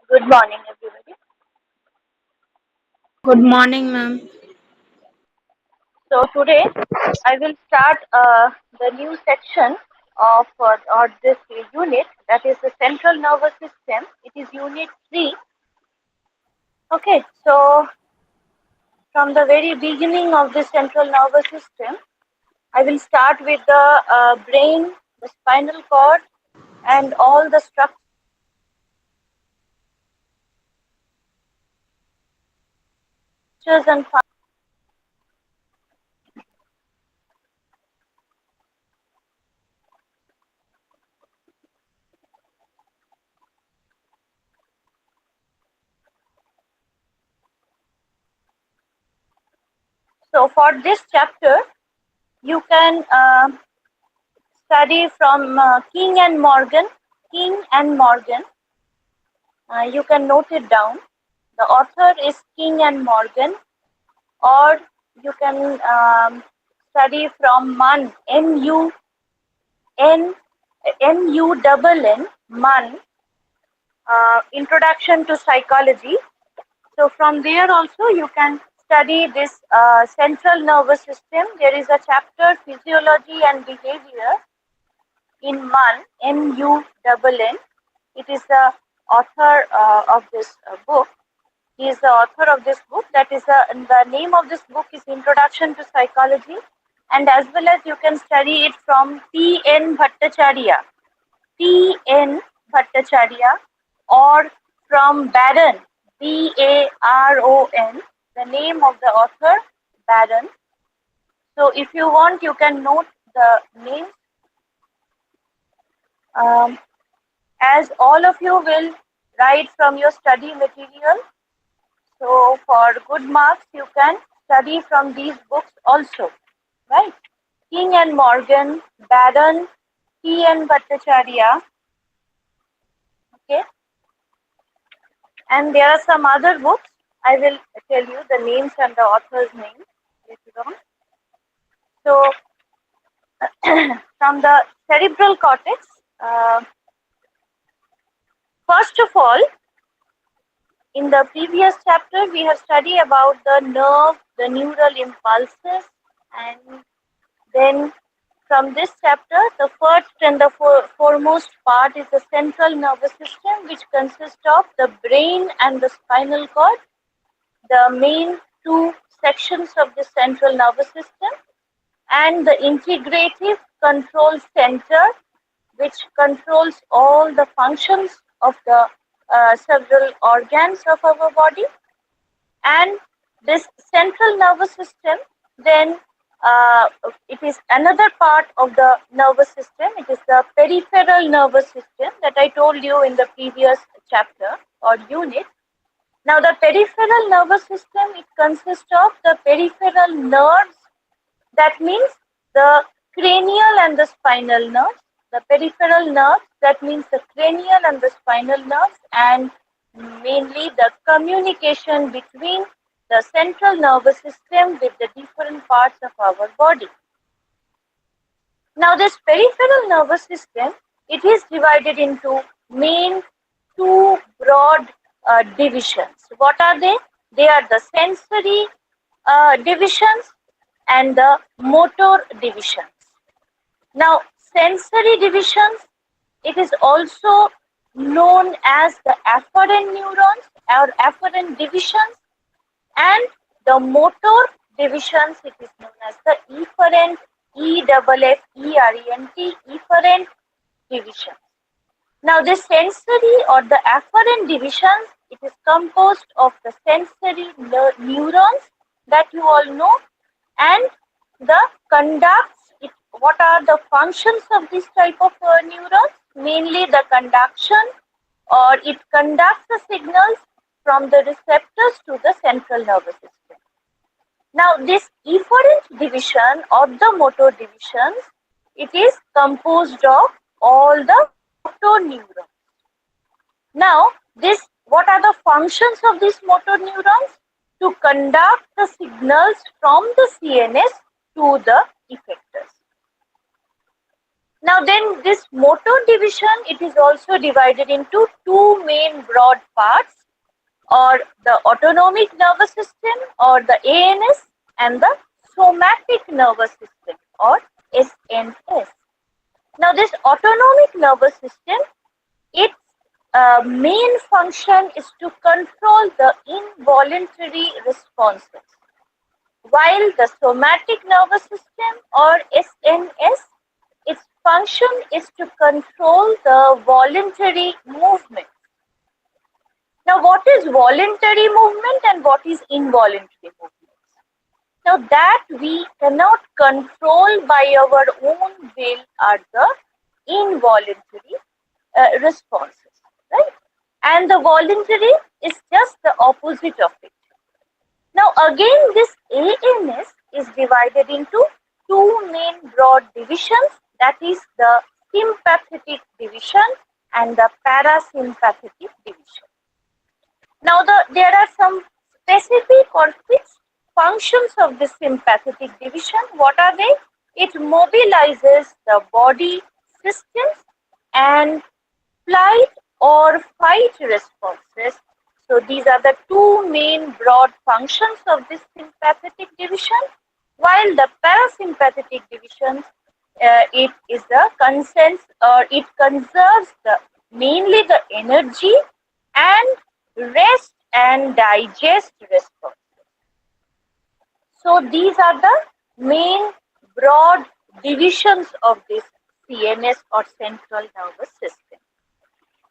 Good morning, everybody. Good morning, ma'am. So today I will start the new section of or this unit, that is the central nervous system. It is unit 3. Okay, so from the very beginning of the central nervous system, I will start with the brain, the spinal cord, and all the structures and so for this chapter, you can study from King and Morgan. King and Morgan. You can note it down. The author is King and Morgan, or you can study from Munn, M-U-N-N-U-N-N, Munn, Introduction to Psychology. So from there also you can study this central nervous system. There is a chapter, Physiology and Behavior, in Munn, M-U-N-N. It is the author of this book. He is the author of this book. That is the name of this book is Introduction to Psychology, and as well as you can study it from P.N. Bhattacharya, P.N. Bhattacharya, or from Baron, B-A-R-O-N. The name of the author, Baron. So if you want, you can note the name. As all of you will write from your study material, so for good marks, you can study from these books also, right? King and Morgan, Baron, P.N. Bhattacharya, okay? And there are some other books. I will tell you the names and the author's names later on. So, from the cerebral cortex, first of all, in the previous chapter, we have studied about the nerve, the neural impulses, and then from this chapter, the first and the foremost part is the central nervous system, which consists of the brain and the spinal cord, the main two sections of the central nervous system, and the integrative control center, which controls all the functions of the several organs of our body. And this central nervous system, then it is another part of the nervous system. It is the peripheral nervous system that I told you in the previous chapter or unit. Now the peripheral nervous system, it consists of the peripheral nerves. That means the cranial and the spinal nerves. The peripheral nerves, that means the cranial and the spinal nerves, and mainly the communication between the central nervous system with the different parts of our body. Now this peripheral nervous system, it is divided into main two broad divisions. What are they? They are the sensory divisions and the motor divisions. Now sensory divisions, it is also known as the afferent neurons or afferent divisions, and the motor divisions, it is known as the efferent, E-F-F-E-R-E-N-T, efferent divisions. Now the sensory or the afferent divisions, it is composed of the sensory neurons that you all know, and the conducts. What are the functions of this type of neurons? Mainly the conduction, or it conducts the signals from the receptors to the central nervous system. Now this efferent division or the motor divisions, it is composed of all the motor neurons. Now what are the functions of these motor neurons? To conduct the signals from the CNS to the effectors. Now then this motor division, it is also divided into two main broad parts, or the autonomic nervous system or the ANS, and the somatic nervous system or SNS. Now this autonomic nervous system, its main function is to control the involuntary responses, while the somatic nervous system or SNS, its function is to control the voluntary movement. Now, what is voluntary movement and what is involuntary movement? Now, that we cannot control by our own will are the involuntary responses, right? And the voluntary is just the opposite of it. Now, again, this ANS is divided into two main broad divisions, that is the sympathetic division and the parasympathetic division. Now, there are some specific or fixed functions of the sympathetic division. What are they? It mobilizes the body systems and flight or fight responses. So these are the two main broad functions of this sympathetic division, while the parasympathetic division, it is the consents, or it conserves the mainly the energy and rest and digest response. So these are the main broad divisions of this CNS or central nervous system.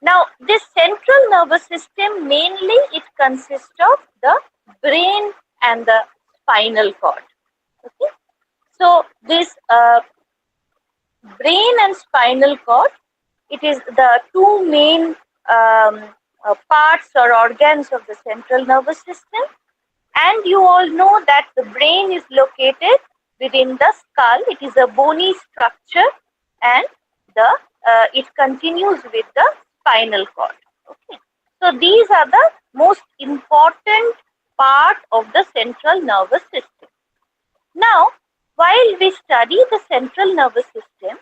Now, this central nervous system, mainly it consists of the brain and the spinal cord. Okay? So this brain and spinal cord, it is the two main parts or organs of the central nervous system. And you all know that the brain is located within the skull. It is a bony structure, and it continues with the spinal cord. Okay. So these are the most important part of the central nervous system. Now, while we study the central nervous system,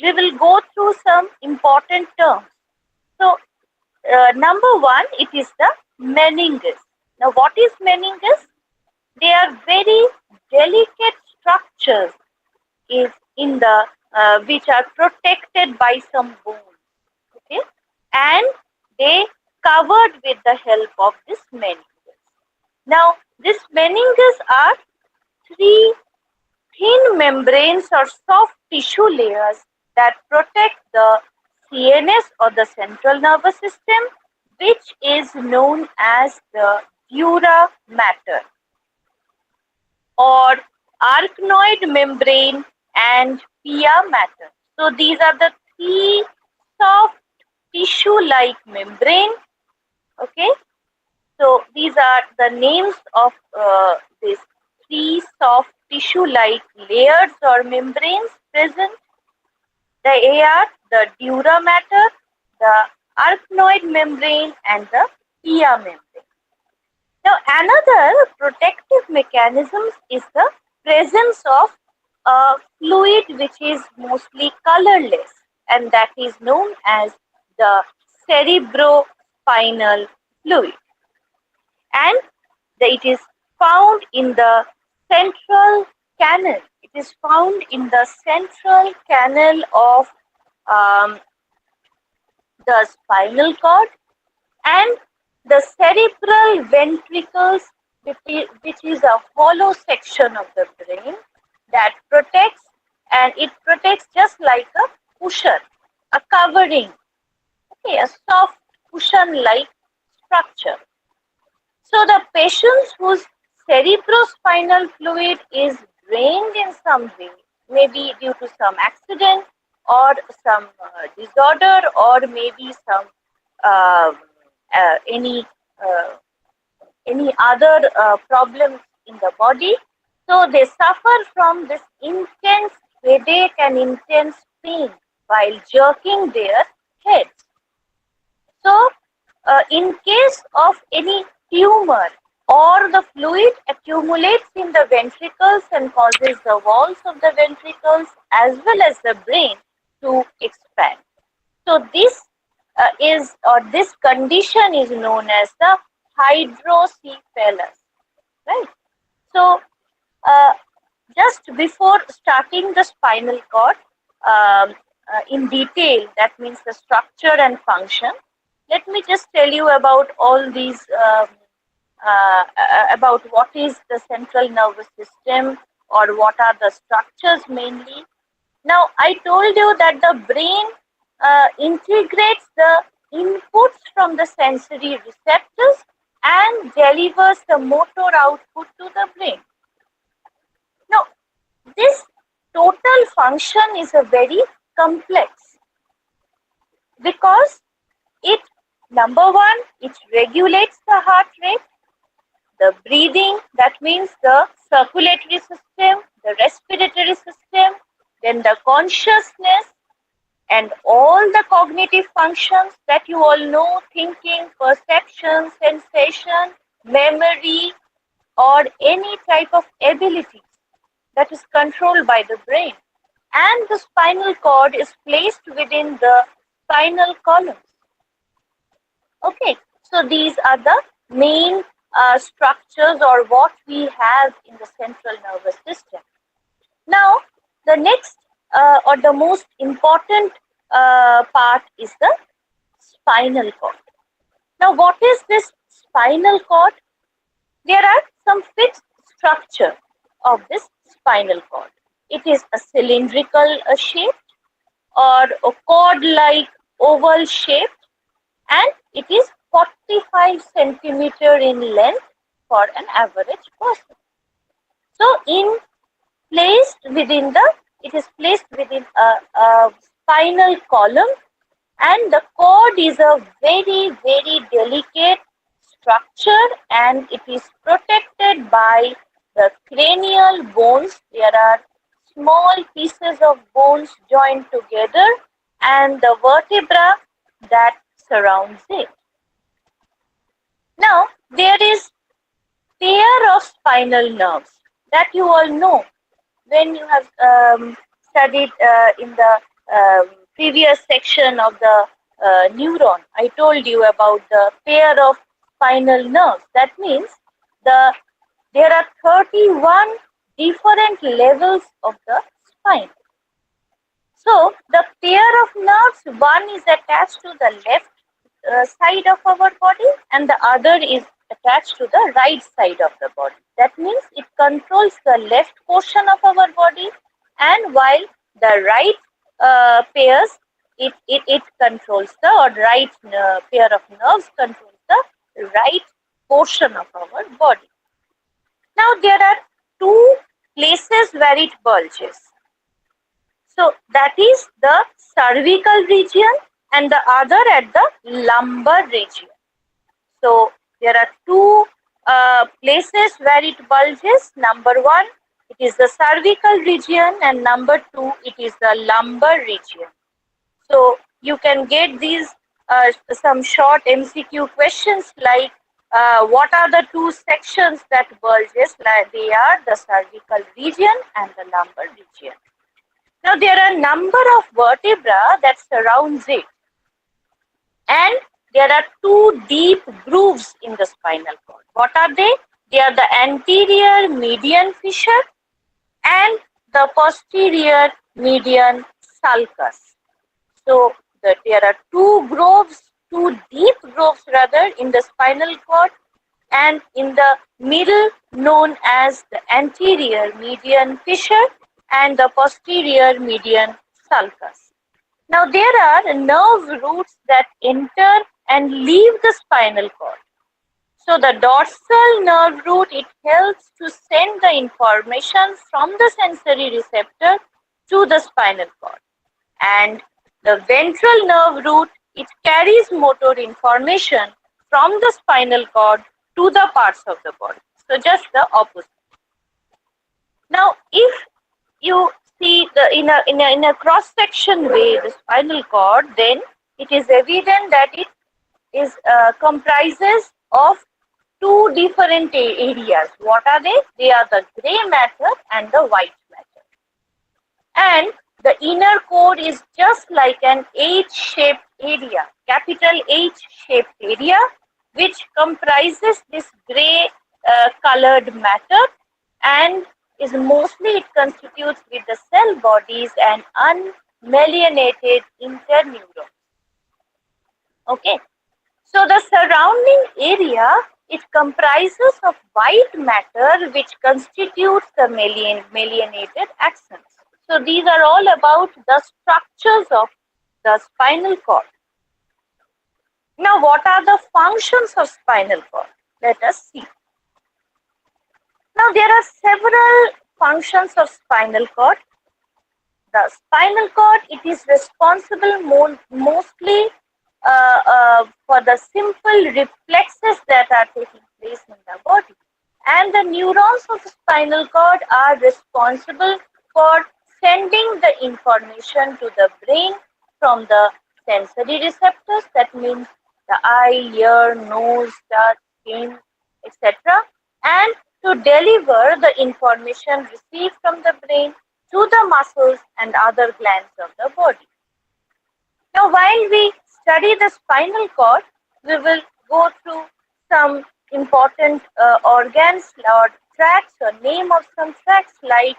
we will go through some important terms. So, number one, it is the meninges. Now, what is meninges? They are very delicate structures is in the which are protected by some bones. Okay, and they covered with the help of this meninges. Now, these meninges are three thin membranes or soft tissue layers that protect the CNS or the central nervous system, which is known as the dura mater or arachnoid membrane and pia mater. So these are the three soft tissue-like membrane. Okay, so these are the names of these three soft tissue-like layers or membranes present. They are the dura mater, the arachnoid membrane, and the pia membrane. Now, another protective mechanism is the presence of a fluid which is mostly colorless, and that is known as the cerebrospinal fluid. And it is found in the central canal. It is found in the central canal of the spinal cord, and the cerebral ventricles, which is a hollow section of the brain that protects, and it protects just like a cushion, a covering, okay, a soft cushion-like structure. So the patients whose cerebrospinal fluid is drained in some way, maybe due to some accident or some disorder, or maybe some uh, uh, any uh, any other problems in the body. So they suffer from this intense headache and intense pain while jerking their heads. So in case of any tumor, or the fluid accumulates in the ventricles and causes the walls of the ventricles as well as the brain, to expand. So this condition is known as the hydrocephalus, right? So uh, just before starting the spinal cord in detail, that means the structure and function, let me just tell you about all these about what is the central nervous system or what are the structures mainly. Now, I told you that the brain integrates the inputs from the sensory receptors and delivers the motor output to the brain. Now, this total function is a very complex because it, number one, it regulates the heart rate, the breathing, that means the circulatory system, the respiratory system, then the consciousness, and all the cognitive functions that you all know, thinking, perception, sensation, memory, or any type of ability that is controlled by the brain. And the spinal cord is placed within the spinal columns. Okay, so these are the main structures or what we have in the central nervous system. Now, the next or the most important part is the spinal cord. Now, what is this spinal cord? There are some fixed structure of this spinal cord. It is a cylindrical shape or a cord-like oval shape, and it is 45 centimeter in length for an average person. So, it is placed within a spinal column, and the cord is a very, very delicate structure, and it is protected by the cranial bones. There are small pieces of bones joined together and the vertebra that surrounds it. Now, there is pair of spinal nerves that you all know when you have studied in the previous section of the neuron. I told you about the pair of spinal nerves. That means there are 31 different levels of the spine. So the pair of nerves, one is attached to the left side of our body and the other is attached to the right side of the body. That means it controls the left portion of our body, and while the right pairs, it controls the, or right pair of nerves controls the right portion of our body. Now there are two places where it bulges. So that is the cervical region and the other at the lumbar region. So there are two places where it bulges. Number one, it is the cervical region, and number two, it is the lumbar region. So you can get these some short MCQ questions like what are the two sections that bulges? Like they are the cervical region and the lumbar region. Now there are a number of vertebra that surrounds it, and there are two deep grooves in the spinal cord. What are they? They are the anterior median fissure and the posterior median sulcus. So there are two deep grooves rather in the spinal cord, and in the middle known as the anterior median fissure and the posterior median sulcus. Now there are nerve roots that enter and leave the spinal cord. So the dorsal nerve root, it helps to send the information from the sensory receptor to the spinal cord. And the ventral nerve root, it carries motor information from the spinal cord to the parts of the body. So just the opposite. Now, if you see in a cross section way the spinal cord, then it is evident that it is comprises of two different areas. What are they? They are the gray matter and the white matter. And The inner core is just like an H-shaped area, capital H-shaped area, which comprises this gray colored matter, and is mostly it constitutes with the cell bodies and unmyelinated interneurons. Okay, so the surrounding area, it comprises of white matter which constitutes the myelinated axons. So these are all about the structures of the spinal cord. Now, what are the functions of spinal cord? Let us see. Now, there are several functions of spinal cord. The spinal cord, it is responsible mostly for the simple reflexes that are taking place in the body. And the neurons of the spinal cord are responsible for sending the information to the brain from the sensory receptors, that means the eye, ear, nose, touch, skin, etc. and to deliver the information received from the brain to the muscles and other glands of the body. Now, while we study the spinal cord, we will go through some important organs or tracts or name of some tracts, like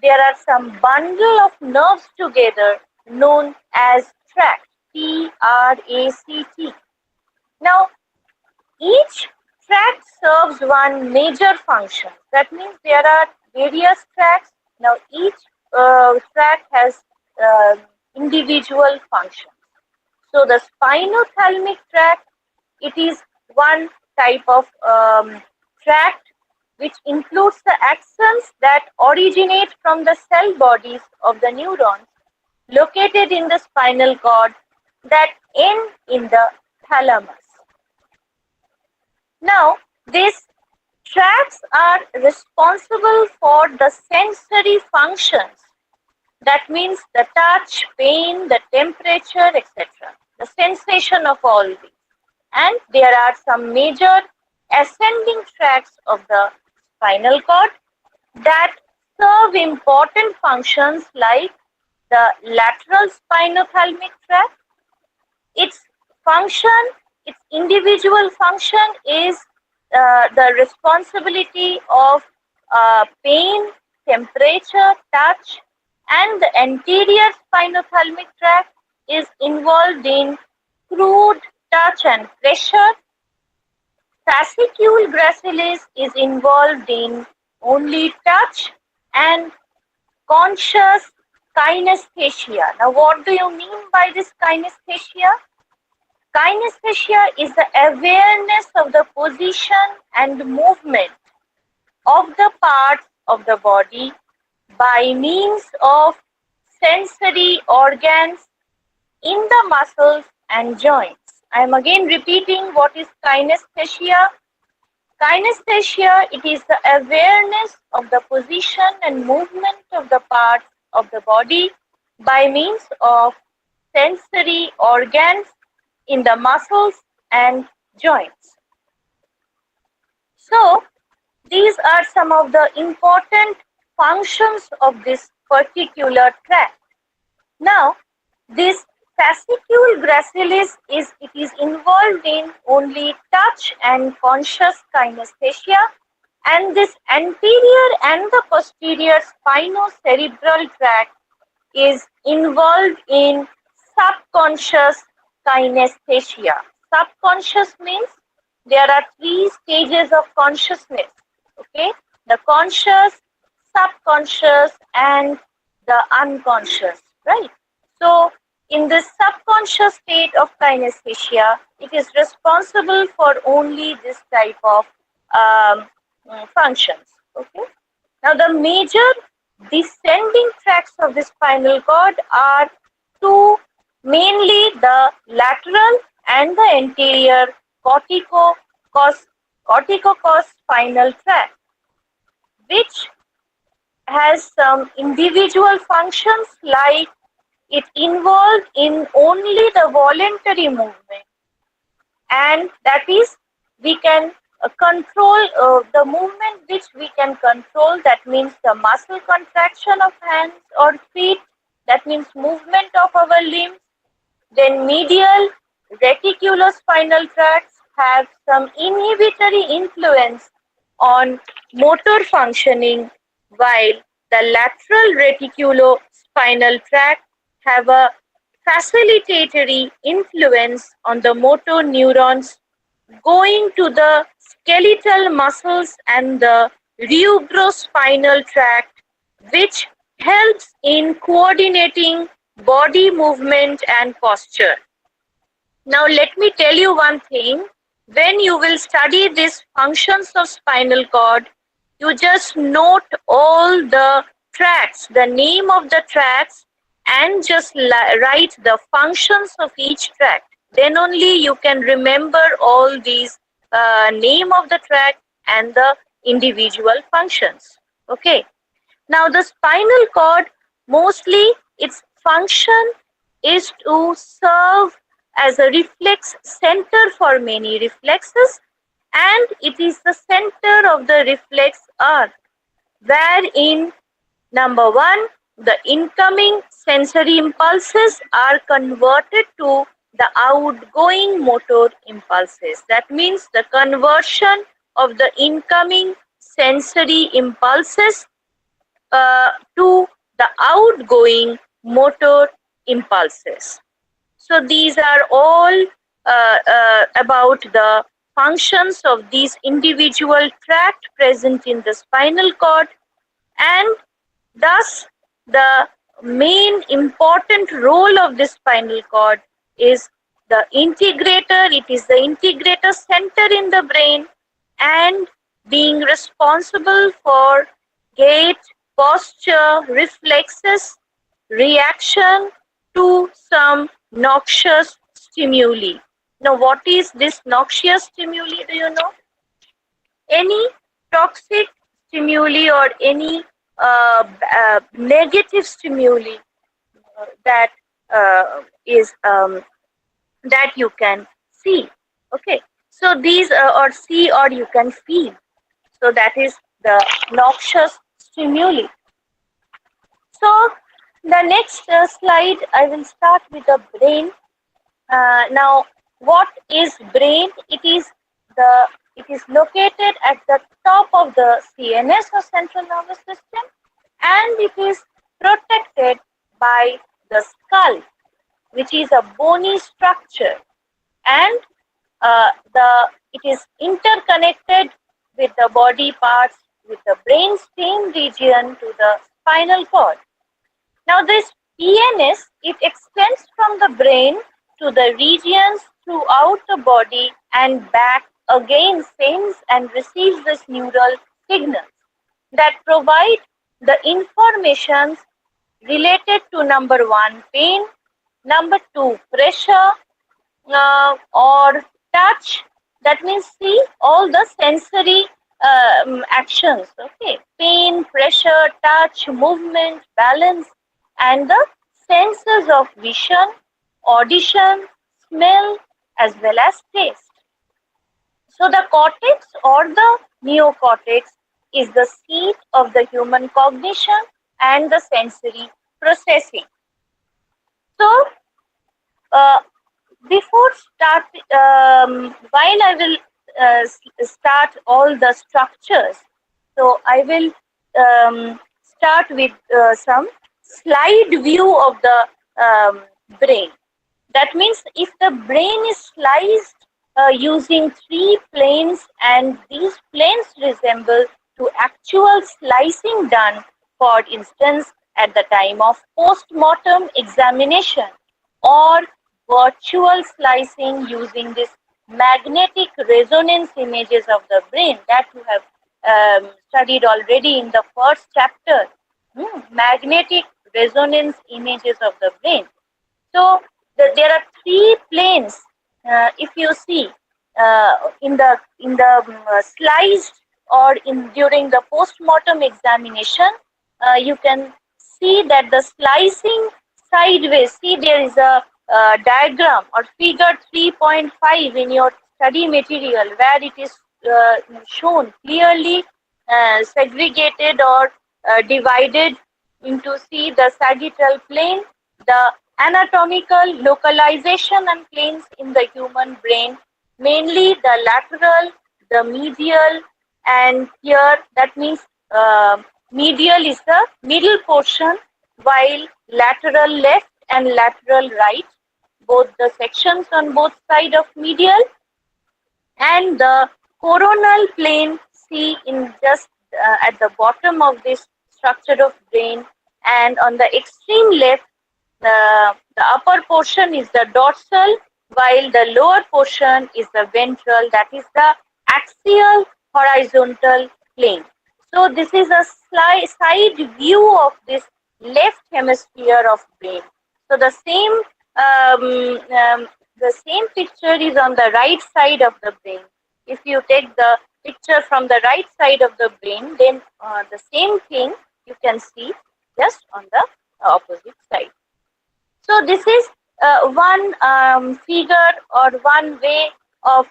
there are some bundle of nerves together known as tract, T-R-A-C-T. Now, each tract serves one major function. That means there are various tracts. Now, each tract has individual functions. So the spinothalamic tract, it is one type of tract which includes the axons that originate from the cell bodies of the neurons located in the spinal cord that end in the thalamus. Now, these tracts are responsible for the sensory functions. That means the touch, pain, the temperature, etc. The sensation of all these. And there are some major ascending tracts of the spinal cord that serve important functions, like the lateral spinothalamic tract. Its function, its individual function is the responsibility of pain, temperature, touch, and the anterior spinothalamic tract is involved in crude touch and pressure. Fascicule gracilis is involved in only touch and conscious kinesthesia. Now, what do you mean by this kinesthesia? Kinesthesia is the awareness of the position and movement of the parts of the body by means of sensory organs in the muscles and joints. I am again repeating what is kinesthesia. Kinesthesia, it is the awareness of the position and movement of the parts of the body by means of sensory organs in the muscles and joints. So, these are some of the important functions of this particular tract. Now, this fascicule gracilis is involved in only touch and conscious kinesthesia, and this anterior and the posterior spinocerebral tract is involved in subconscious kinesthesia. Subconscious means there are three stages of consciousness. Okay, the conscious, subconscious, and the unconscious, right? So, in this subconscious state of kinesthesia, it is responsible for only this type of functions. Okay. Now, the major descending tracts of the spinal cord are two, mainly the lateral and the anterior corticospinal tract, which has some individual functions, like it involved in only the voluntary movement, and that is we can control the movement which we can control. That means the muscle contraction of hands or feet, that means movement of our limbs. Then medial reticulospinal tracts have some inhibitory influence on motor functioning, while the lateral reticulospinal tract have a facilitatory influence on the motor neurons going to the skeletal muscles and the rubrospinal tract, which helps in coordinating body movement and posture. Now, let me tell you one thing. When you will study these functions of spinal cord, you just note all the tracts, the name of the tracts, and just write the functions of each tract. Then only you can remember all these name of the tract and the individual functions. Okay. Now, the spinal cord, mostly its function is to serve as a reflex center for many reflexes, and it is the center of the reflex arc, wherein number one, the incoming sensory impulses are converted to the outgoing motor impulses. That means the conversion of the incoming sensory impulses to the outgoing motor impulses. So these are all about the functions of these individual tracts present in the spinal cord, and thus the main important role of the spinal cord is the integrator. It is the integrator center in the brain and being responsible for gait, posture, reflexes, reaction to some noxious stimuli. Now, what is this noxious stimuli? Do you know? Any toxic stimuli or any negative stimuli that is that you can see. Okay, so these or see or you can feel. So that is the noxious stimuli. So the next slide, I will start with the brain. Now, what is brain? It is located at the top of the CNS or central nervous system, and it is protected by the skull, which is a bony structure, and it is interconnected with the body parts, with the brain stem region to the spinal cord. Now this PNS, it extends from the brain to the regions throughout the body and back again, sends and receives this neural signals that provide the informations related to number one, pain, number two, pressure, or touch. That means see all the sensory actions. Okay, pain, pressure, touch, movement, balance, and the senses of vision, audition, smell, as well as taste. So the cortex or the neocortex is the seat of the human cognition and the sensory processing. So uh, before start, while I will start all the structures, so I will start with some slide view of the brain. That means if the brain is sliced using three planes, and these planes resemble to actual slicing done, for instance, at the time of post-mortem examination, or virtual slicing using this magnetic resonance images of the brain that you have studied already in the first chapter. Magnetic resonance images of the brain. So there are three planes. If you see in the sliced or in during the post-mortem examination, you can see that the slicing sideways. See, there is a diagram or figure 3.5 in your study material where it is shown clearly segregated or divided into see the sagittal plane, the anatomical localization and planes in the human brain, mainly the lateral, the medial, and here that means medial is the middle portion, while lateral left and lateral right, both the sections on both side of medial, and the coronal plane see in just at the bottom of this structure of brain, and on the extreme left the upper portion is the dorsal, while the lower portion is the ventral, that is the axial horizontal plane. So this is a side view of this left hemisphere of brain. So the same picture is on the right side of the brain. If you take the picture from the right side of the brain, then the same thing you can see just on the opposite side. So this is one figure or one way of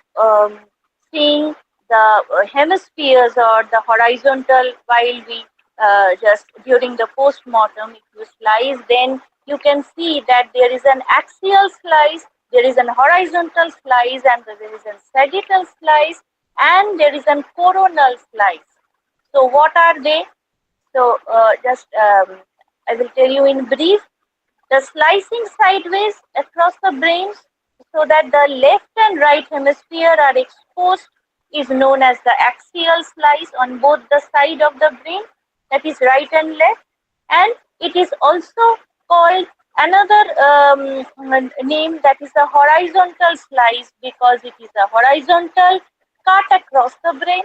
seeing the hemispheres or the horizontal while we just during the post-mortem, if you slice, then you can see that there is an axial slice, there is an horizontal slice, and there is a sagittal slice, and there is a coronal slice. So what are they? So just I will tell you in brief. The slicing sideways across the brain so that the left and right hemisphere are exposed is known as the axial slice on both the side of the brain, that is right and left, and it is also called another name, that is a horizontal slice, because it is a horizontal cut across the brain.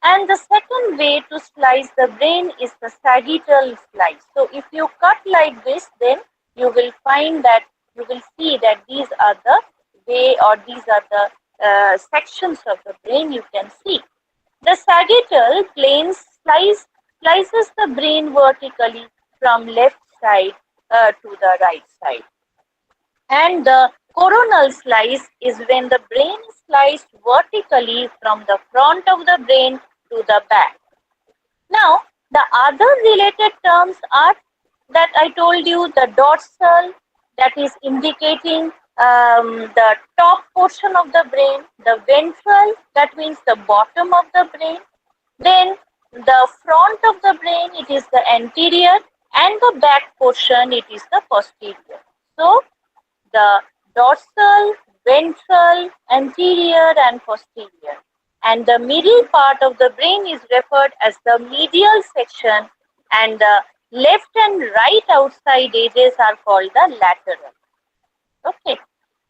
And the second way to slice the brain is the sagittal slice. So if you cut like this, then you will find that you will see that these are the way, or these are the sections of the brain you can see. The sagittal plane slices the brain vertically from left side to the right side. And the coronal slice is when the brain is sliced vertically from the front of the brain to the back. Now, the other related terms are that I told you, the dorsal, that is indicating the top portion of the brain, the ventral, that means the bottom of the brain, then the front of the brain, it is the anterior, and the back portion, it is the posterior. So, the dorsal, ventral, anterior, and posterior. And the middle part of the brain is referred as the medial section, and the left and right outside edges are called the lateral. Okay.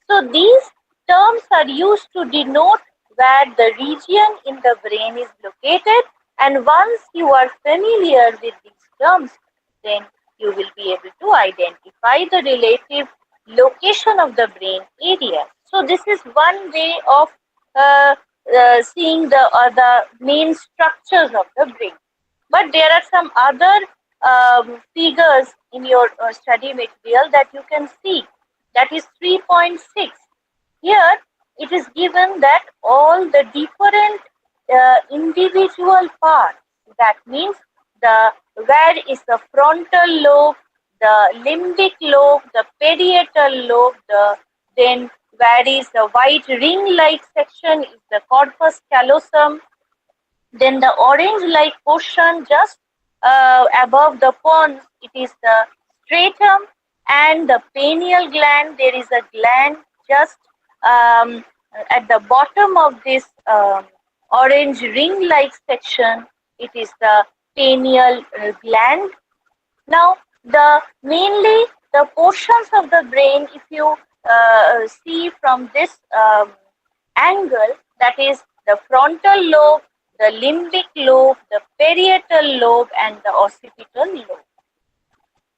So these terms are used to denote where the region in the brain is located, and once you are familiar with these terms, then you will be able to identify the relative location of the brain area. So this is one way of seeing the main structures of the brain. But there are some other figures in your study material that you can see. That is 3.6. Here it is given that all the different individual parts, that means the where is the frontal lobe, the limbic lobe, the parietal lobe, then where is the white ring-like section is the corpus callosum, then the orange-like portion just above the pons, it is the stratum, and the pineal gland. There is a gland just at the bottom of this orange ring-like section. It is the pineal gland. Now, the mainly the portions of the brain, if you see from this angle, that is the frontal lobe, the limbic lobe, the parietal lobe, and the occipital lobe.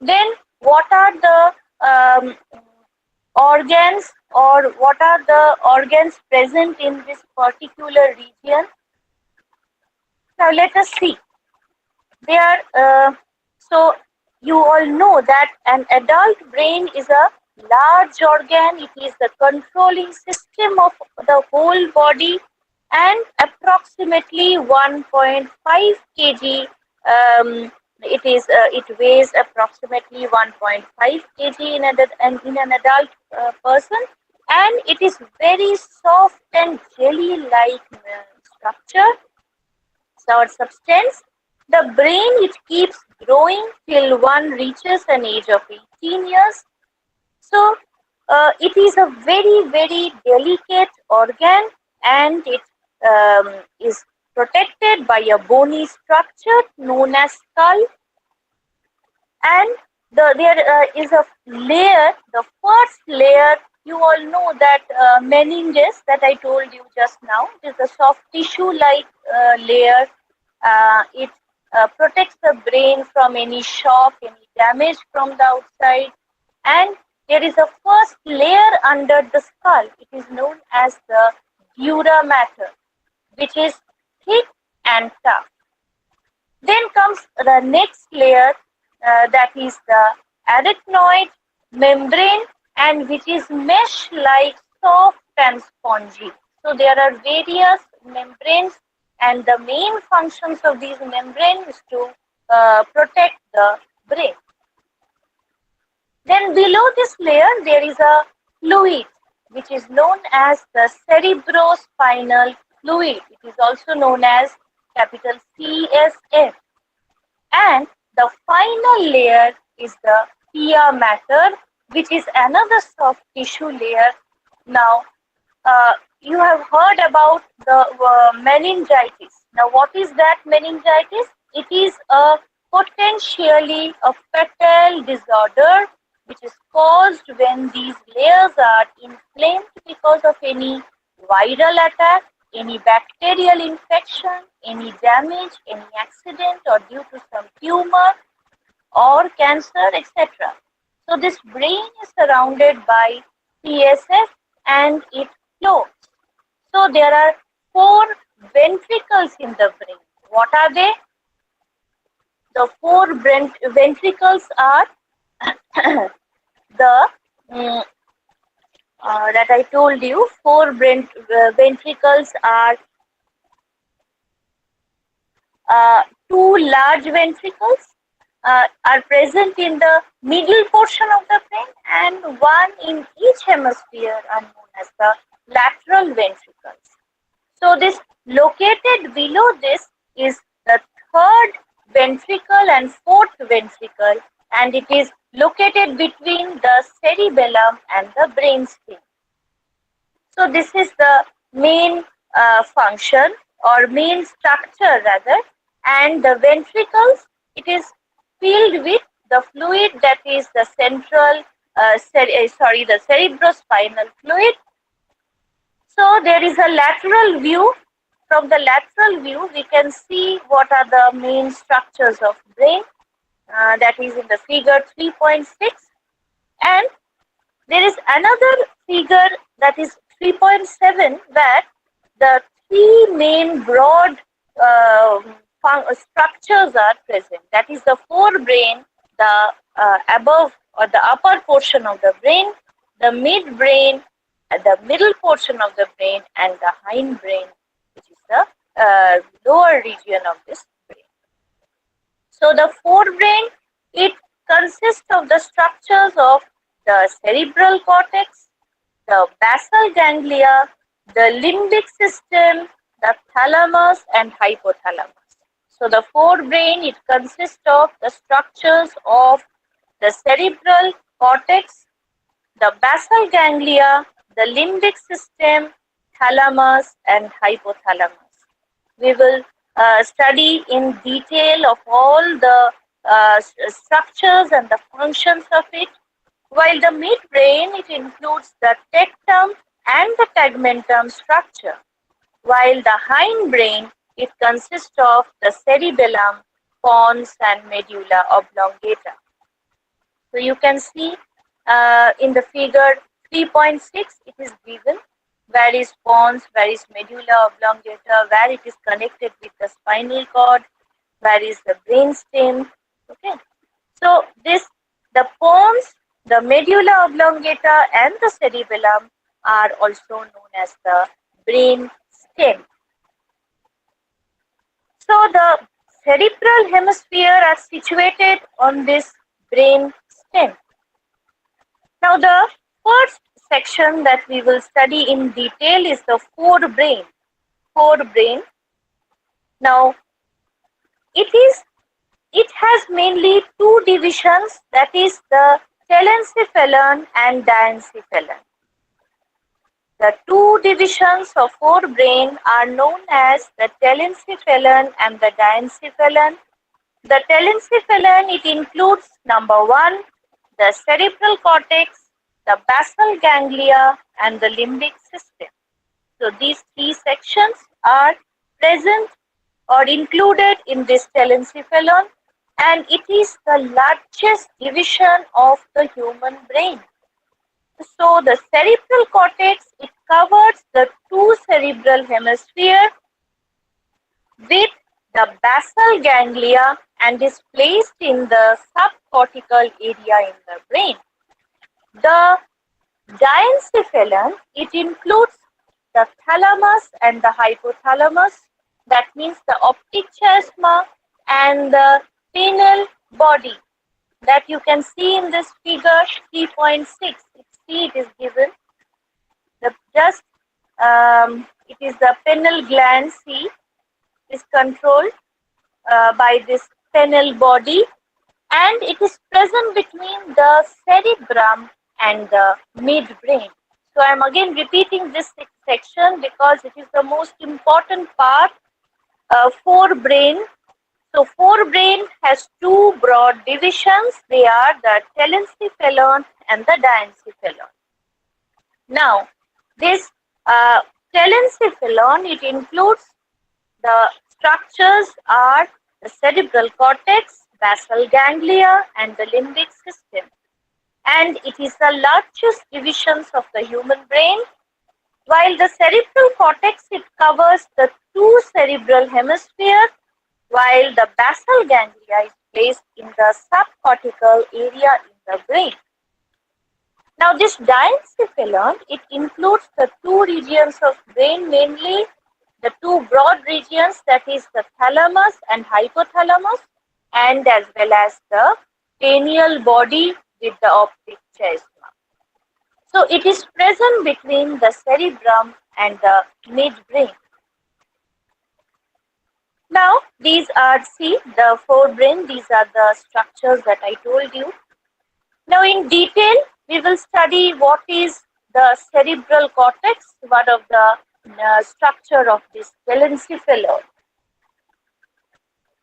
Then, what are the organs, or what are the organs present in this particular region? Now, let us see. They are so you all know that an adult brain is a large organ. It is the controlling system of the whole body, and approximately 1.5 kg It weighs approximately 1.5 kg in an adult person, and it is very soft and jelly-like structure or substance. The brain, it keeps growing till one reaches an age of 18 years. So it is a very, very delicate organ, and it is protected by a bony structure known as skull. And there is a layer, the first layer, you all know that meninges that I told you just now, it is a soft tissue-like layer. It protects the brain from any shock, any damage from the outside. And there is a first layer under the skull. It is known as the dura mater, which is thick and tough. Then comes the next layer, that is the arachnoid membrane, and which is mesh-like, soft and spongy. So there are various membranes, and the main functions of these membranes is to protect the brain. Then below this layer, there is a fluid, which is known as the cerebrospinal fluid. It is also known as capital CSF. And the final layer is the pia mater, which is another soft tissue layer. Now, you have heard about the meningitis. Now, what is that meningitis? It is a potentially a fatal disorder which is caused when these layers are inflamed because of any viral attack, any bacterial infection, any damage, any accident, or due to some tumor or cancer, etc. So this brain is surrounded by CSF and it floats. So there are four ventricles in the brain. What are they? The four ventricles are the that I told you. Four ventricles are two large ventricles are present in the middle portion of the brain, and one in each hemisphere are known as the lateral ventricles. So this located below this is the third ventricle and fourth ventricle, and it is located between the cerebellum and the brainstem. So this is the main function or main structure rather, and the ventricles, it is filled with the fluid that is the the cerebrospinal fluid. So there is a lateral view. From the lateral view, we can see what are the main structures of brain. That is in the figure 3.6, and there is another figure that is 3.7, where the three main broad structures are present. That is the forebrain, the above or the upper portion of the brain, the midbrain, the middle portion of the brain, and the hindbrain, which is the lower region of this brain. So the forebrain, it consists of the structures of the cerebral cortex, the basal ganglia, the limbic system, the thalamus, and hypothalamus. So the forebrain, it consists of the structures of the cerebral cortex, the basal ganglia, the limbic system, thalamus, and hypothalamus. We will study in detail of all the structures and the functions of it. While the midbrain, it includes the tectum and the tegmentum structure, while the hindbrain, it consists of the cerebellum, pons, and medulla oblongata. So you can see in the figure 3.6, it is given where is pons, where is medulla oblongata, where it is connected with the spinal cord, where is the brainstem. Okay, so the pons, the medulla oblongata, and the cerebellum are also known as the brain stem. So the cerebral hemisphere are situated on this brain stem. Now, the first section that we will study in detail is the forebrain. Forebrain. Now, it it has mainly two divisions, that is the telencephalon and diencephalon. The two divisions of forebrain are known as the telencephalon and the diencephalon. The telencephalon, it includes number one, the cerebral cortex, the basal ganglia, and the limbic system. So these three sections are present or included in this telencephalon, and it is the largest division of the human brain. So the cerebral cortex, it covers the two cerebral hemisphere with the basal ganglia and is placed in the subcortical area in the brain. The diencephalon, it includes the thalamus and the hypothalamus, that means the optic chiasma and the pineal body, that you can see in this figure 3.6. See, it is given. It is the pineal gland, see, is controlled by this pineal body, and it is present between the cerebrum and the midbrain. So I am again repeating this section because it is the most important part. Forebrain. So forebrain has two broad divisions. They are the telencephalon and the diencephalon. Now, this telencephalon, it includes the structures are the cerebral cortex, basal ganglia, and the limbic system. And it is the largest divisions of the human brain. While the cerebral cortex, it covers the two cerebral hemispheres, while the basal ganglia is placed in the subcortical area in the brain. Now, this diencephalon, it includes the two regions of brain, mainly the two broad regions, that is the thalamus and hypothalamus, and as well as the pineal body with the optic chiasma. So it is present between the cerebrum and the midbrain. Now these are, see, the forebrain, these are the structures that I told you. Now in detail, we will study what is the cerebral cortex, one of the structure of this telencephalon.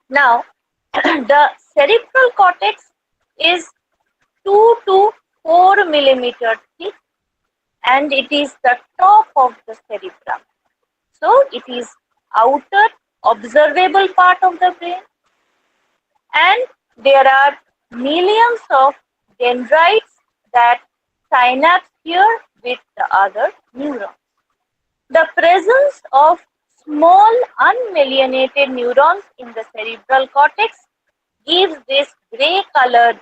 Now, the cerebral cortex is 2 to 4 millimeter thick, and it is the top of the cerebrum. So, it is outer observable part of the brain, and there are millions of dendrites that synapse here with the other neurons. The presence of small unmyelinated neurons in the cerebral cortex gives this grey colored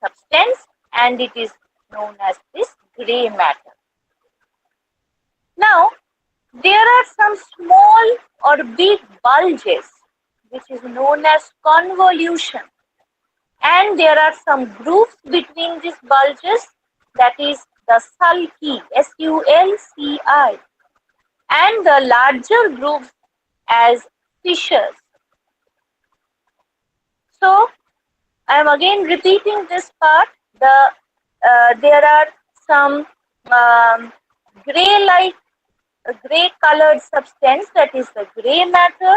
substance, and it is known as this grey matter. Now, there are some small or big bulges which is known as convolution, and there are some grooves between these bulges, that is the sulci, SULCI, and the larger grooves as fissures. So I am again repeating this part. There are some grey colored substance, that is the grey matter,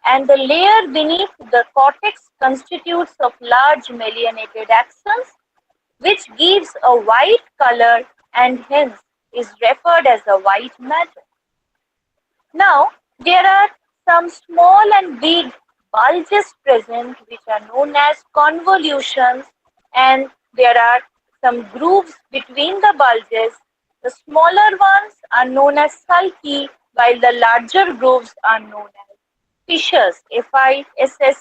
and the layer beneath the cortex constitutes of large myelinated axons, which gives a white color and hence is referred as the white matter. Now, there are some small and big bulges present which are known as convolutions, and there are some grooves between the bulges. The smaller ones are known as sulci, while the larger grooves are known as fissures, FISSURES.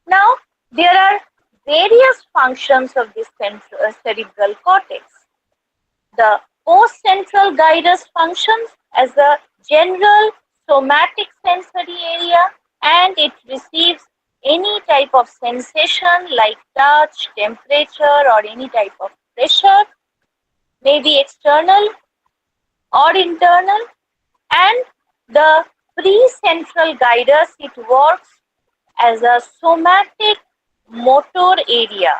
Now, there are various functions of this cerebral cortex. The postcentral gyrus functions as a general somatic sensory area, and it receives any type of sensation like touch, temperature, or any type of pressure, maybe external or internal. And the precentral gyrus, it works as a somatic motor area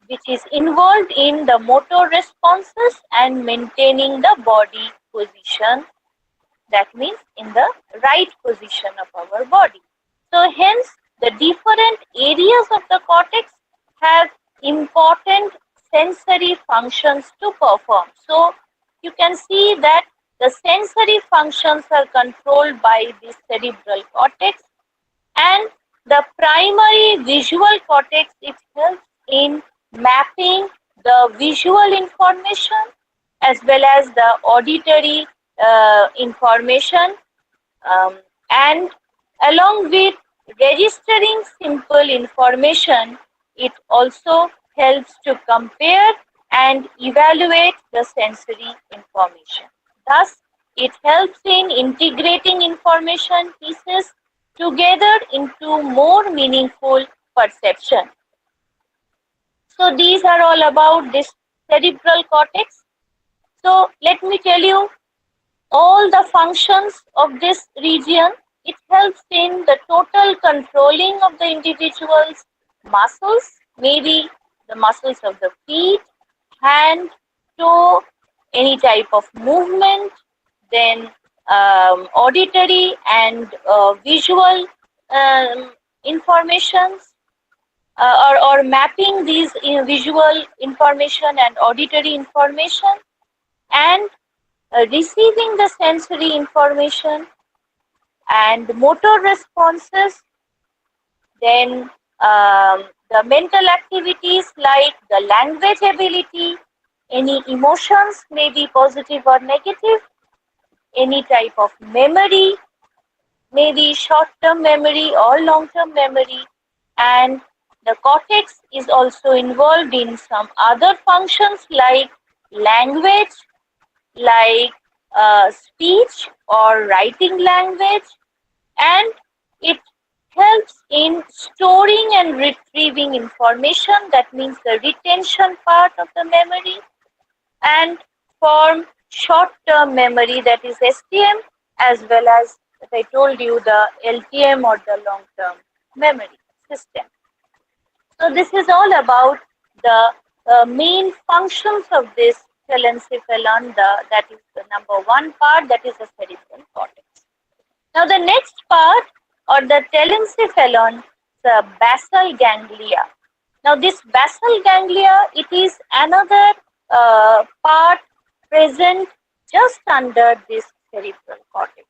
which is involved in the motor responses and maintaining the body position, that means in the right position of our body. So hence the different areas of the cortex have important sensory functions to perform. So you can see that the sensory functions are controlled by the cerebral cortex, and the primary visual cortex, it helps in mapping the visual information as well as the auditory information, and along with registering simple information, it also helps to compare and evaluate the sensory information. Thus, it helps in integrating information pieces together into more meaningful perception. So these are all about this cerebral cortex. So let me tell you all the functions of this region. It helps in the total controlling of the individual's muscles, maybe the muscles of the feet, hand, toe, any type of movement, then auditory and visual informations, or mapping these visual information and auditory information, and receiving the sensory information and motor responses, then the mental activities like the language ability, any emotions may be positive or negative, any type of memory, maybe short-term memory or long-term memory, and the cortex is also involved in some other functions like language, like speech or writing language, and it helps in storing and retrieving information, that means the retention part of the memory, and form short-term memory, that is STM, as well as I told you, the LTM or the long-term memory system. So this is all about the main functions of this telencephalon, that is the number one part, that is the cerebral cortex. Now the next part, or the telencephalon, the basal ganglia. Now this basal ganglia, it is another part present just under this cerebral cortex.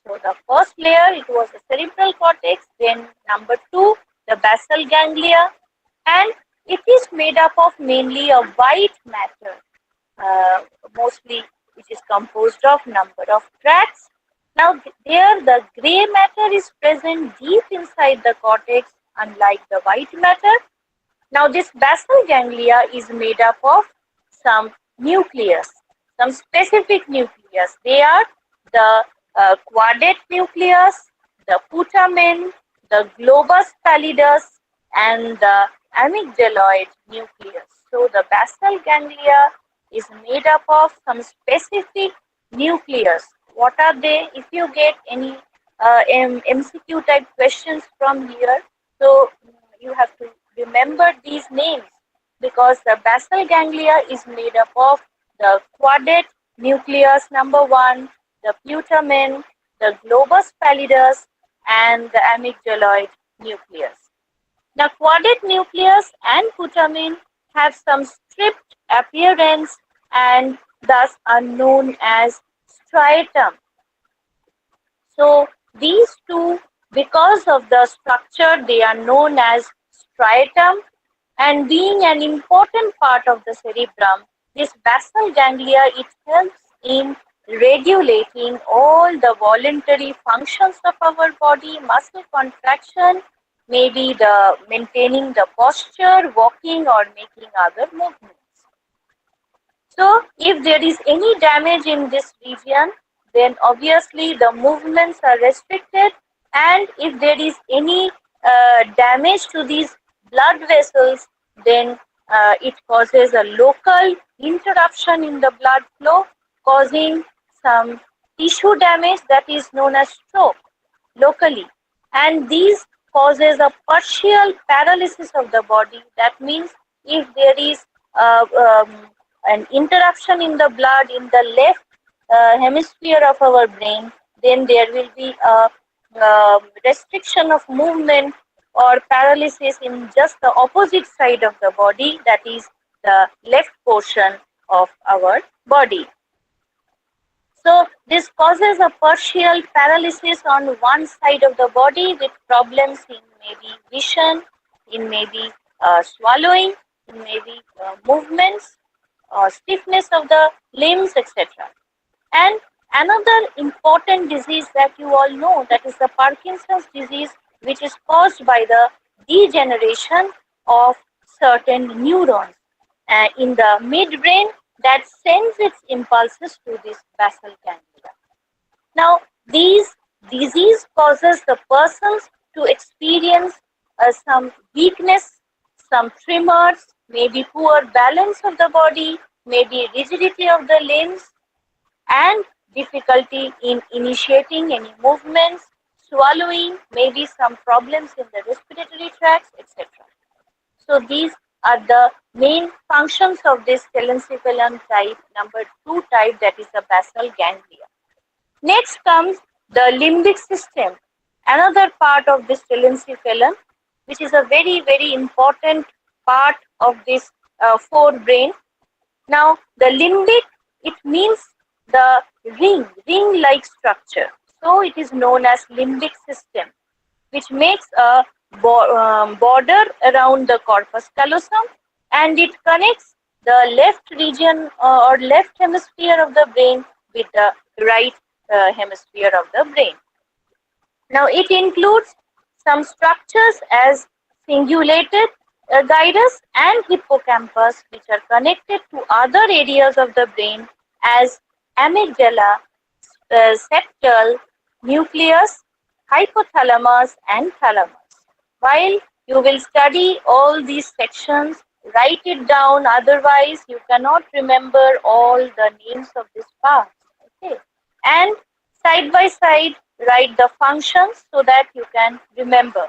So the first layer, it was the cerebral cortex, then number two, the basal ganglia, and it is made up of mainly a white matter, mostly which is composed of number of tracts. Now there the grey matter is present deep inside the cortex, unlike the white matter. Now this basal ganglia is made up of some nucleus, some specific nucleus. They are the quadrate nucleus, the putamen, the globus pallidus, and the amygdaloid nucleus. So the basal ganglia is made up of some specific nucleus. What are they? If you get any MCQ type questions from here, so you have to remember these names, because the basal ganglia is made up of the quadrate nucleus number one, the putamen, the globus pallidus, and the amygdaloid nucleus. The quadrate nucleus and putamen have some stripped appearance and thus are known as striatum. So these two, because of the structure, they are known as striatum, and being an important part of the cerebrum, this basal ganglia, it helps in regulating all the voluntary functions of our body, muscle contraction, maybe the maintaining the posture, walking, or making other movements. So if there is any damage in this region, then obviously the movements are restricted, and if there is any damage to these blood vessels, then it causes a local interruption in the blood flow, causing some tissue damage that is known as stroke locally, and these causes a partial paralysis of the body. That means if there is an interruption in the blood in the left hemisphere of our brain, then there will be a restriction of movement or paralysis in just the opposite side of the body, that is the left portion of our body. So this causes a partial paralysis on one side of the body with problems in maybe vision, in maybe swallowing, in maybe movements, stiffness of the limbs, etc. And another important disease that you all know, that is the Parkinson's disease, which is caused by the degeneration of certain neurons in the midbrain that sends its impulses to this basal ganglia. Now, these disease causes the persons to experience some weakness, some tremors, maybe poor balance of the body, maybe rigidity of the limbs, and difficulty in initiating any movements, swallowing, maybe some problems in the respiratory tracts, etc. So these are the main functions of this telencephalon type number 2 type, that is the basal ganglia. Next comes the limbic system, another part of this telencephalon, which is a very, very important part of this forebrain. Now, the limbic, it means the ring-like structure. So it is known as limbic system, which makes a border around the corpus callosum, and it connects the left region or left hemisphere of the brain with the right hemisphere of the brain. Now, it includes some structures as cingulated gyrus and hippocampus, which are connected to other areas of the brain as amygdala, septal, nucleus, hypothalamus, and thalamus. While you will study all these sections, write it down, otherwise you cannot remember all the names of these parts. Okay. And side by side, write the functions so that you can remember.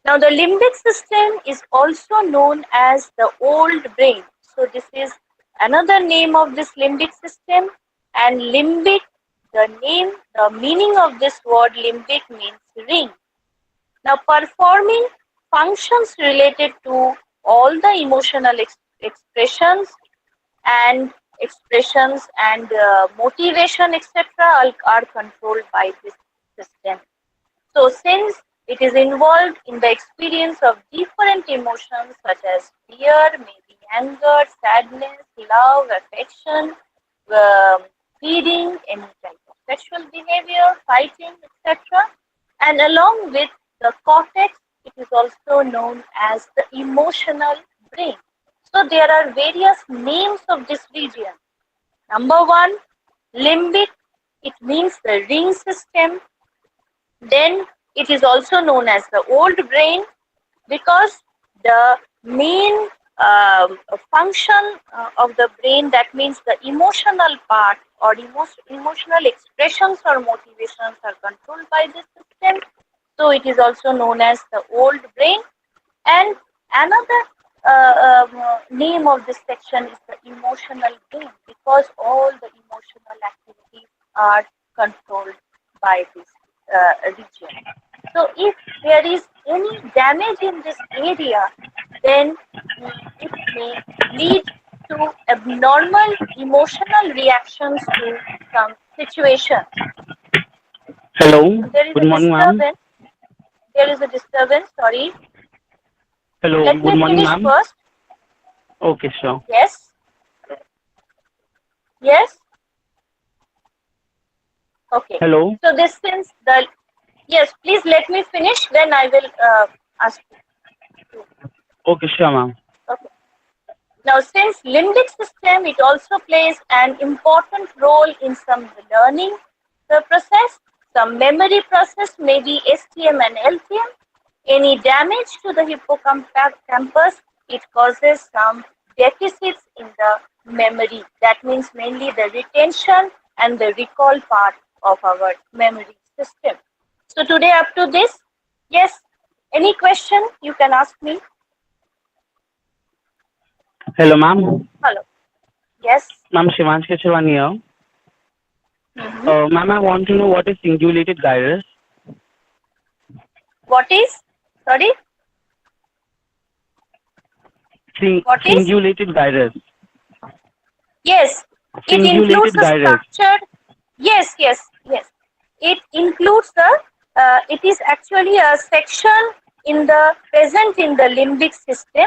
Now, the limbic system is also known as the old brain. So, this is another name of this limbic system. And limbic, the meaning of this word limbic means ring. Now, performing functions related to all the emotional expressions and motivation, etc., are controlled by this system. So, since it is involved in the experience of different emotions such as fear, maybe anger, sadness, love, affection, feeding, any type of sexual behavior, fighting, etc., and along with the cortex, it is also known as the emotional brain. So, there are various names of this region. Number one, limbic, it means the ring system. Then it is also known as the old brain, because the main function of the brain, that means the emotional part or emotional expressions or motivations, are controlled by this system. So it is also known as the old brain. And another name of this section is the emotional brain, because all the emotional activities are controlled by this region. So if there is any damage in this area, then it may lead to abnormal emotional reactions to some situations. Hello, There is a good morning, ma'am. disturbance. There is a disturbance. Sorry. Hello, Let good me morning, finish ma'am. first. Okay, sure. Yes. Yes. Okay. Hello. So this since the yes, please let me finish. Then I will ask you. Okay, sure, ma'am. Okay. Now, since limbic system, it also plays an important role in some learning process, some memory process, maybe STM and LTM. Any damage to the hippocampus, it causes some deficits in the memory. That means mainly the retention and the recall part of our memory system. So today up to this, yes, any question you can ask me? Hello, ma'am. Hello. Yes. Ma'am, Shivansh Keshwan here. Hmm. Ma'am, I want to know what is singulated gyrus. What is? Sorry. What is? Singulated gyrus. Yes. It includes Singulated a gyrus. structured. Yes. Yes. Yes. It includes the. It is actually a section in the present in the limbic system.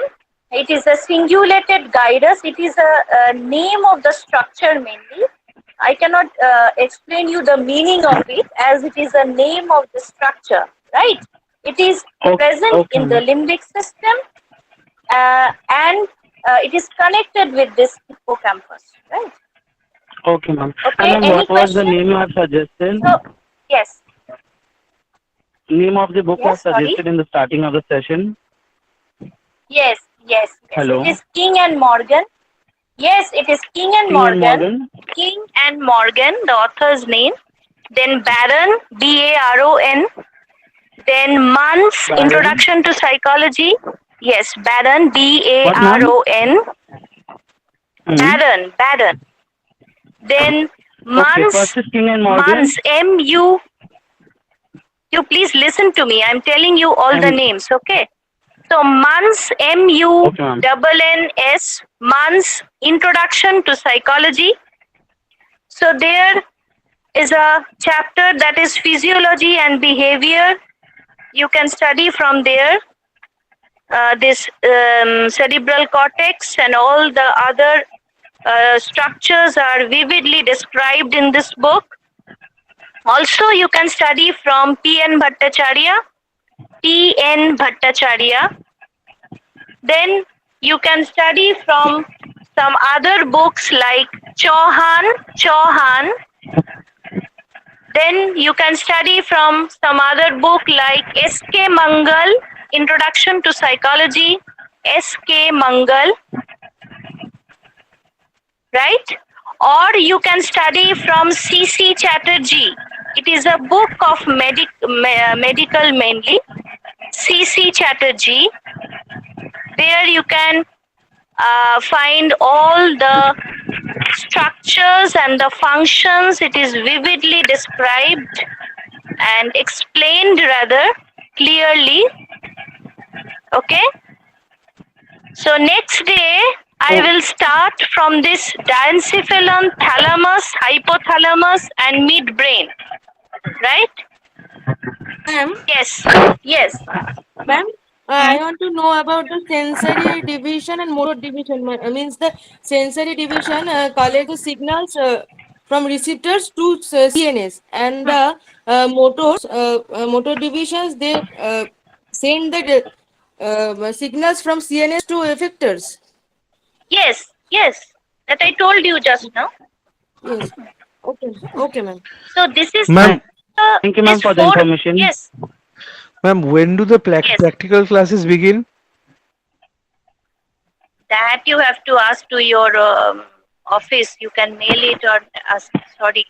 It is a singulated gyrus. It is a name of the structure mainly. I cannot explain you the meaning of it as it is a name of the structure, right? It is Okay, present okay, in the ma'am. limbic system and it is connected with this hippocampus, right? Okay, ma'am. And Okay, ma'am, any what was the question? name you have suggested? So, yes, Name of the book you have yes, sorry. suggested in the starting of the session. Yes, yes, yes. It Hello. is King and Morgan. Yes, it is King and King and Morgan. Morgan. King and Morgan, the author's name. Then Baron, Baron. Then Munn's Baron. Introduction to Psychology. Yes, Baron, What, ma'am? Baron. Hmm. Baron. Then Okay, first is King and Morgan. Munn's, M-U. You please listen to me. I'm telling you all the And names, okay? So Munn's, okay, ma'am. Munns, Munn's Introduction to Psychology. So there is a chapter that is physiology and behavior. You can study from there. This cerebral cortex and all the other structures are vividly described in this book. Also, you can study from P.N. Bhattacharya. P.N. Bhattacharya. Then you can study from some other books like Chauhan. Then you can study from some other book like S.K. Mangal, Introduction to Psychology, S.K. Mangal, right? Or you can study from C.C. Chatterjee. It is a book of medical mainly. C.C. Chatterjee. There you can find all the structures and the functions. It is vividly described and explained rather clearly. Okay. So next day I Oh, will start from this diencephalon, thalamus, hypothalamus, and midbrain. Right? Ma'am, Yes. Yes. ma'am, Hmm. I want to know about the sensory division and motor division. Means the sensory division collects the signals from receptors to CNS, and Hmm. the motor divisions they send the signals from CNS to effectors. Yes. Yes. That I told you just now. Yes. Okay. Okay, ma'am. So this is Ma'am, thank, thank you, ma'am, this for the four. information. Yes. ma'am, when do the Yes. practical classes begin? That you have to ask to your office. You can mail it or ask. Sorry,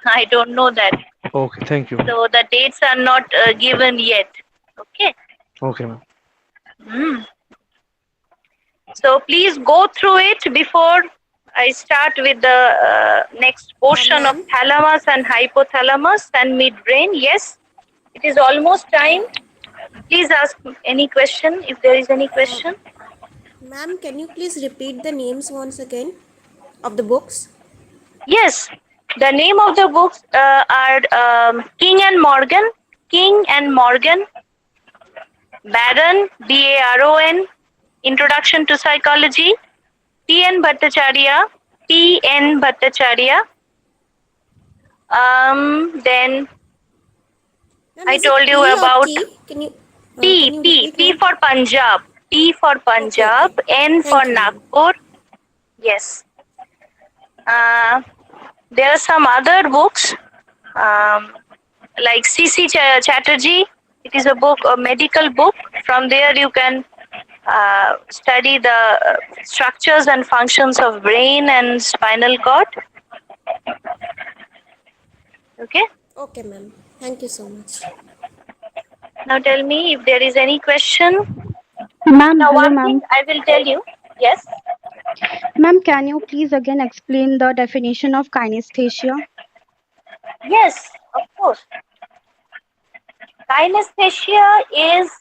I don't know that. Okay, thank you. So the dates are not given yet. Okay. Okay, ma'am. Mm. So please go through it before I start with the next portion of Ma'am, thalamus and hypothalamus and midbrain. Yes, it is almost time. Please ask any question if there is any uh, question. ma'am, can you please repeat the names once again of the books? Yes, the name of the books are King and Morgan, King and Morgan, Baron, Baron, Introduction to Psychology, T.N. Bhattacharya, T.N. Bhattacharya. Then Ma'am, I is it told you P or about T? Can P, you P, repeat, P ma'am? for Punjab, T for Okay, Punjab, okay. N for Thank you, ma'am. Nagpur, Yes. There are some other books like C.C. Chatterjee. It is a book, a medical book. From there, you can study the structures and functions of brain and spinal cord. Okay. Okay, ma'am. Thank you so much. Now tell me if there is any question. Ma'am, Now, hello one thing ma'am. I will tell you. Yes. Ma'am, can you please again explain the definition of kinesthesia? Yes, of course. Kinesthesia is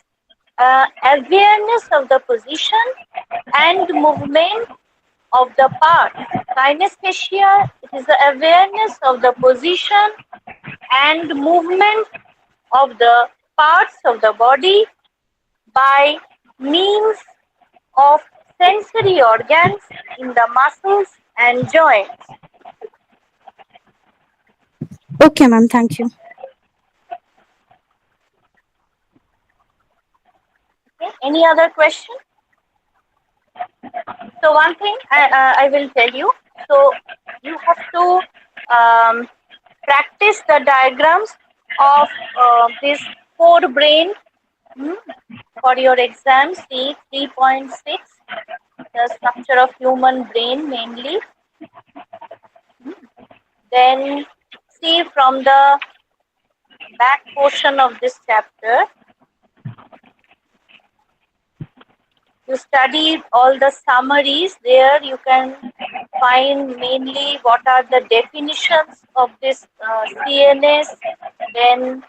awareness of the position and movement of the parts. Kinesthesia, it is the awareness of the position and movement of the parts of the body by means of sensory organs in the muscles and joints. Okay, ma'am, thank you. Okay. Any other question? So one thing I will tell you. So you have to practice the diagrams of this forebrain for your exam. See 3.6, the structure of human brain mainly. Then see from the back portion of this chapter, you study all the summaries. There you can find mainly what are the definitions of this CNS, then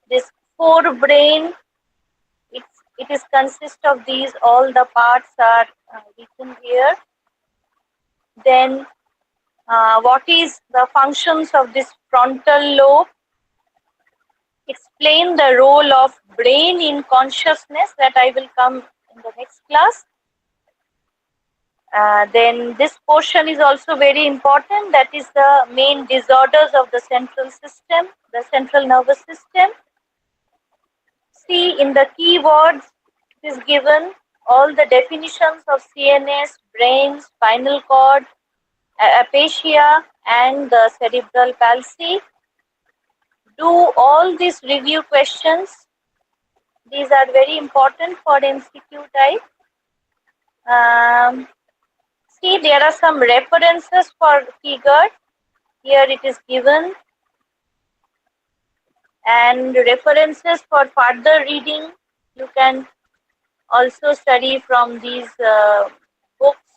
this forebrain. It is consist of these. All the parts are written here. Then what is the functions of this frontal lobe? Explain the role of brain in consciousness. That I will come in the next class. Then this portion is also very important. That is the main disorders of the central system, the central nervous system. See in the keywords, it is given all the definitions of CNS, brain, spinal cord, aphasia, and the cerebral palsy. Do all these review questions. These are very important for MCQ type. See, there are some references for figure. Here it is given, and references for further reading. You can also study from these books.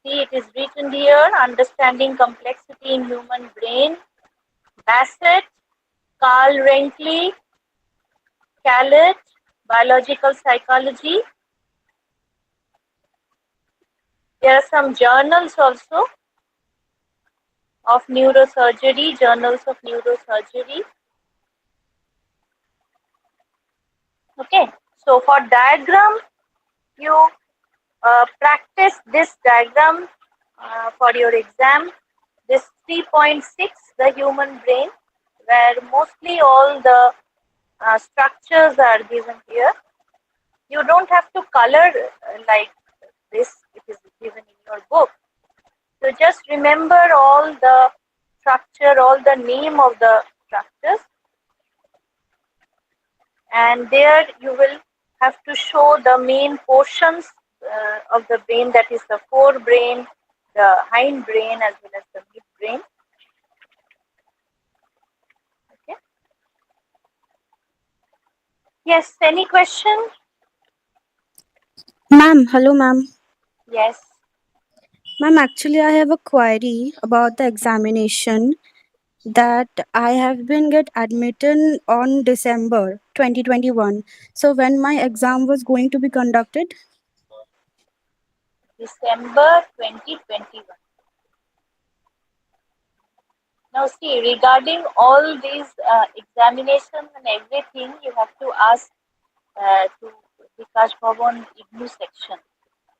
See, it is written here, Understanding Complexity in Human Brain, Bassett, Carl Renkley, Callett, Biological Psychology. There are some journals also of neurosurgery, journals of neurosurgery. Okay, so for diagram, you practice this diagram for your exam. This 3.6, the human brain, where mostly all the structures are given here. You don't have to color like this, it is given in your book. So just remember all the structure, all the name of the structures, and there you will have to show the main portions of the brain, that is the forebrain, the hindbrain, as well as the midbrain. Okay. Yes, any question? Ma'am, hello ma'am. Yes. Ma'am, actually I have a query about the examination that I have been get admitted on December 2021. So when my exam was going to be conducted? December 2021. Now see, regarding all these examinations and everything, you have to ask to Vikas Bhavan IGNOU section.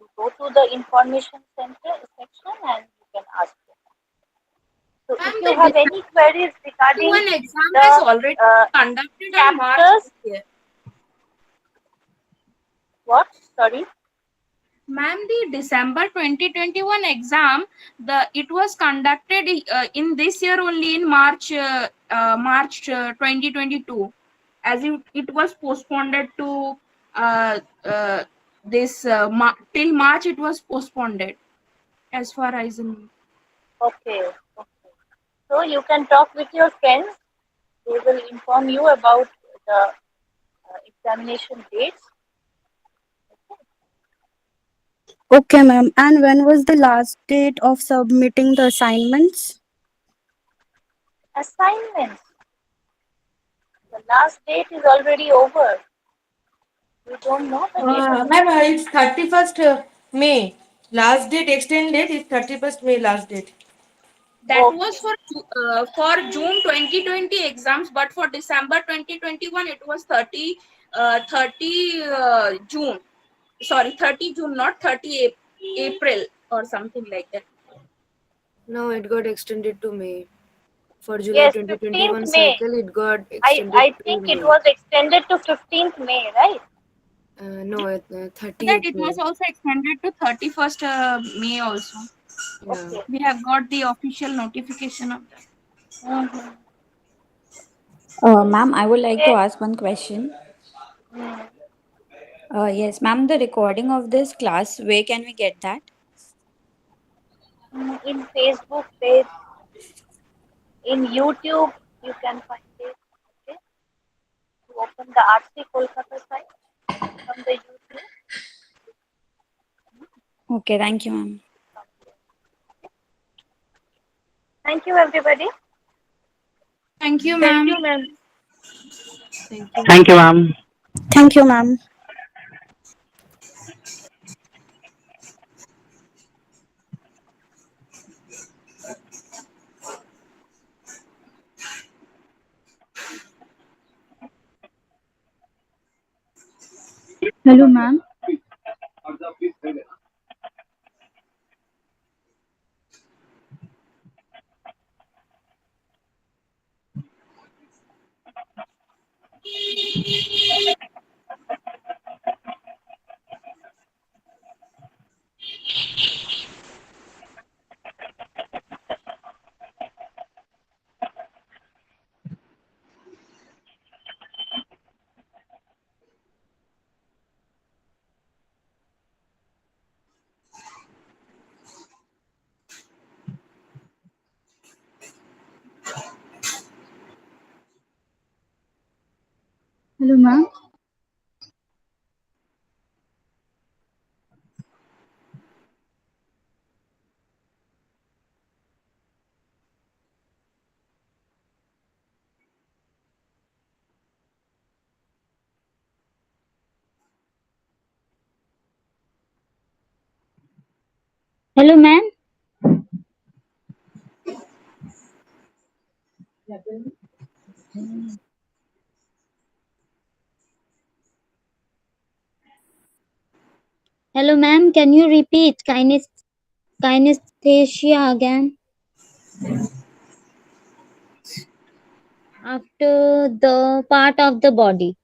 You go to the information center section and you can ask them. So if Ma'am, you the have any queries regarding one exam has the already conducted on March chapters, this year. what? Sorry. Ma'am, the December 2021 exam, it was conducted in this year only in March 2022, as it was postponed to till March. It was postponed, as far as I know. Okay. Okay. So you can talk with your friends. They will inform you about the examination dates. Okay, ma'am. And when was the last date of submitting the assignments? Assignments. The last date is already over. You don't know the date of Ma'am, it's 31st May. Last date extended is 31st May last date. That Okay. was for June 2020 exams, but for December 2021 it was 30 June. Sorry, 30 June, not 30 April or something like that. No, it got extended to May. For July Yes, 15th 2021 May. cycle, it got I extended I to think it May. was extended to 15th May, right? No, That 30th it May. was also extended to 31st May also. Yeah. Okay. We have got the official notification of that. Mm-hmm. Ma'am, I would like to Okay. ask one question. Mm. Yes, ma'am, the recording of this class, where can we get that? In Facebook page, in YouTube, you can find it. Okay. You open the RC Kolkata site from the YouTube. Okay, thank you, ma'am. Thank you, everybody. Thank you, Thank ma'am. you, ma'am. Thank you. Thank you, ma'am. Thank you, ma'am. Hello, ma'am. Hello, ma'am. Hello, ma'am. Hello, ma'am. Can you repeat kinesthesia again? After the part of the body.